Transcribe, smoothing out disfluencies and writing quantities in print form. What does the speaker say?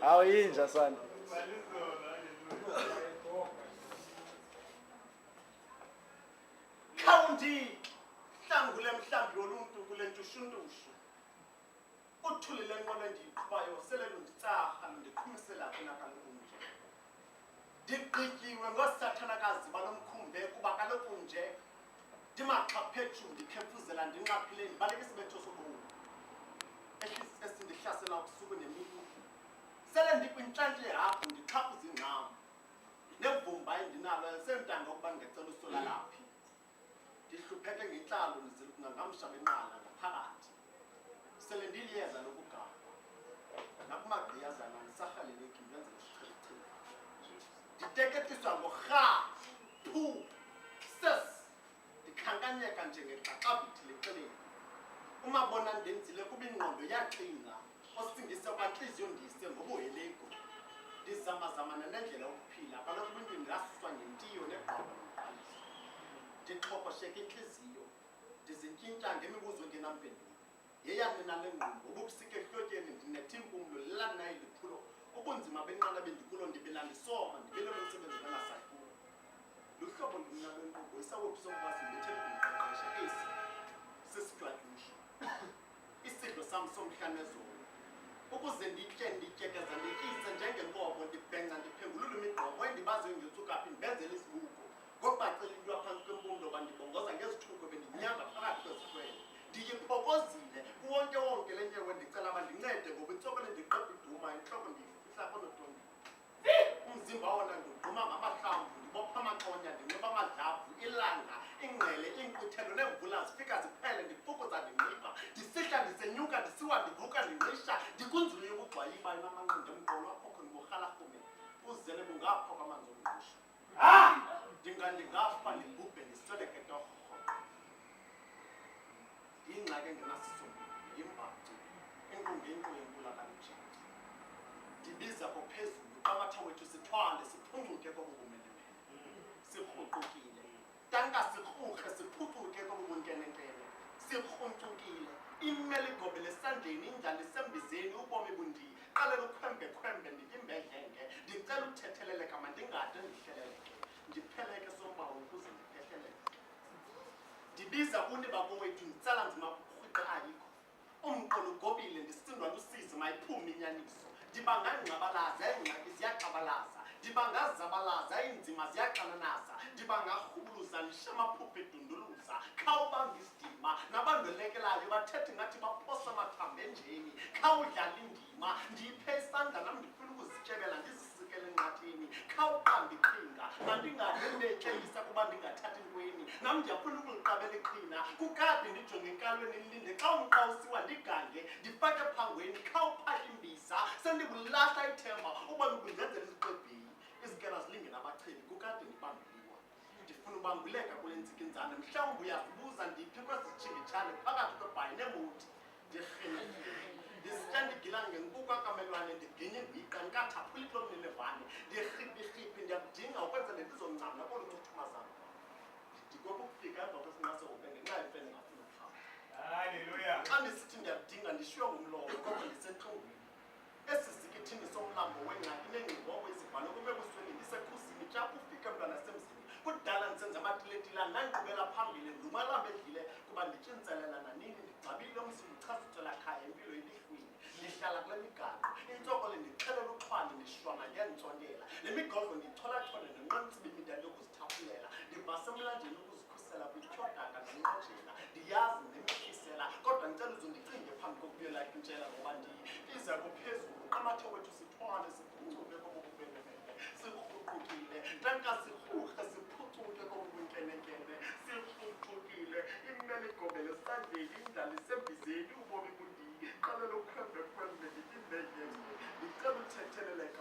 awuyinja sana khawundi hlangule mhlambi yoluntu kule ntushuntushu uthulile nqola endiyiqhubayo sele lunditsaha lundikhumisela kona kaloku nje ndigqityiwe ngoosathanakazi balomkhumbe kuba kaloku nje ndimaxhaphethu ndikhefuzela ndinqaphile ndibaleka isibetho sobomi esindihlasela ubusuku nemini sele ndikwintlantye yehagu ndixhaphuza ingcam nevumba endinalo sentanga ukuba ndingacela usolala phi ndihlupheke ngentlalo ngamsha benqala ngaphakathi sele ndiliyeza lokugaba nakumagqiyazana ndisarhaleleki ndenzela isichilichili nditeketiswa ngorha phu ses ndikhankanyeka njengexaxavithi leqeleni umabona ndenzile kuba ingqondo yaxina osingise kwantliziyo ndise ngobuhelego ndizamazamana nendlela yokuphila kaloku ibintu ndasuswa ngentiyo negqobo nomqaliso ndixhokosheka intliziyo ndizintyintya ngemibuzo engenampendulo yeyanina lengqondo ububusika ehlotyeni ndinetha impumlo lelanayo liphulo ubunzima benqala bendikulo ndibela ndisoma ndibelele umsebenzi kangasayikulo luhlobo ndimna lwenkqubo isawophu sokwazi ndibethele kumqeqesha esi sesidywatyusho isidlo sam somhla nezolo ukuze nditye ndityekeza ndikise njengenkomo ndibhenca ndiphengulula imigqomo endibaziyo ngetsukaphi ndibenzela isibuko ngokubacela into yaphantsi kwempumlo bandibongoza ngezithuko bendinyanga phakathi kwezikwele ndiyiphokozile kuwonke wonke le nyewe ndicela bandincede ngoba intsokole ndiqeda iduma intloko ndiyifihla konotondini umzimba wona ndigquma ngamahlamvu ndibopha amaqonya ndinxiba amadlavu ilanga ingqele iinkqwithelo neemvula zifika ziphele ndifukuza ndinxiba ndisihla ndisenyuka ndisiwa ndivuka ndinqisha ndikunzulu yokugxwayiba inamanqindi emqolo aphokho ndiburhalarhumeni uzele bungapho kwamanzi omngqusho ndingafa ndibhubhe ndisweleke torho yingxaki engenasisombululo yimbacu enkqungenqu yenkulakanjini ndibiza kophezulu qamatha wethu sithwale siphuncuke kobubumenemene sirhuqukile tanka sirhurhe siphucuke kobubunkenenkene sirhuntsukile imeli igobele esandleni indlala isembizeni ubomi bundiyi qalela ukhwembekhwembe ndiyimbedlenge ndicela uthetheleleka mandingade ndihleleleke ndipheleke sombawo ukuze ndiphehleleke ndibiza kuni bakowethu nditsala nzima kurhwiqa ayikho umqolo ugobile ndisindwa lusizi mayiphume inyaniso ndibangangqabalaza iingxaki ziyaxabalaza ndibangazabalaza iinzima ziyaxananaza ndibangarhubuluza ndishamaphupha edunduluza khawubamba isidima nabandolekelayo bathethe ngathi baphosa amathambo enjeni khawudlala indima ndiyiphe isandla nam ndifuna ukuzityebela ndizisikele enqatheni khawuqambe iqhinga mandingade ndetyelisa kuba ndingathathi ntweni nam ndiyafuna ukuliqabela iqhina kukade ndijonge enkalweni nilinde xa umqawusiwa ndigange ndifake ephangweni khawuphahla imbiza sendikulahla ithemba uba ndikundenzela iziqebheli izikela zilinge nabachebi kukade ndibambeliwa ndifuna ubambuleka kule ntsikinzane mhlawumbi uyazibuza ndiphi kwezitshingitshane phakathi kwebhayi neemuti ndirhinekile ndisitya ndigila ngenkuku akamelwane ndiginye ngwiqa ndikathaphula itlomnelevane ndirhipirhiphi ndiyakudinga ukwenzele ndizoncamla kolu cuthuma zam ndikokukufika emva kwesinqasehobe ngenxa yemfene ngafuna ukuhamba Haleluya. xa ndisithi ndiyakudinga ndishiywe ngumlomo kodwa ndisentlungwini esi zikithini somlambo wengxaki neengqibobo izibhalo kubebusweni ndisekhusini tya kufike mntwana semzini kudala ndisenza amatiletila nankqubela phambili ndumalambe edlile kuba ndityintselela nanini ndigxabile umzimba uchazutela khaya impilo elihlwini ndihlala kule migaqo intsokole ndixhelela uxhwale ndishwana ngentsondela le migodlo ndiyicholachole nenqantsiba imidali yokuzithafulela ndivasemlanjeni ukuzikhusela kwityodaka nenqojela ndiyazi nemihlisela kodwa ndicela uzondicinge phambi kokubuyela ikintshela ngoba ndiyiza kophezulu qamathe wethu sithwale siphucuke kobububenemene sirhuqukile tanka sirhurhe siphucuke kobubunkenenkene sirhuqukile imeli igobele esandleni indlala isembizeni ubomi bundiyi qalela ukhwembekhwembe ndiyimbedlenge ndicela uthetheleleka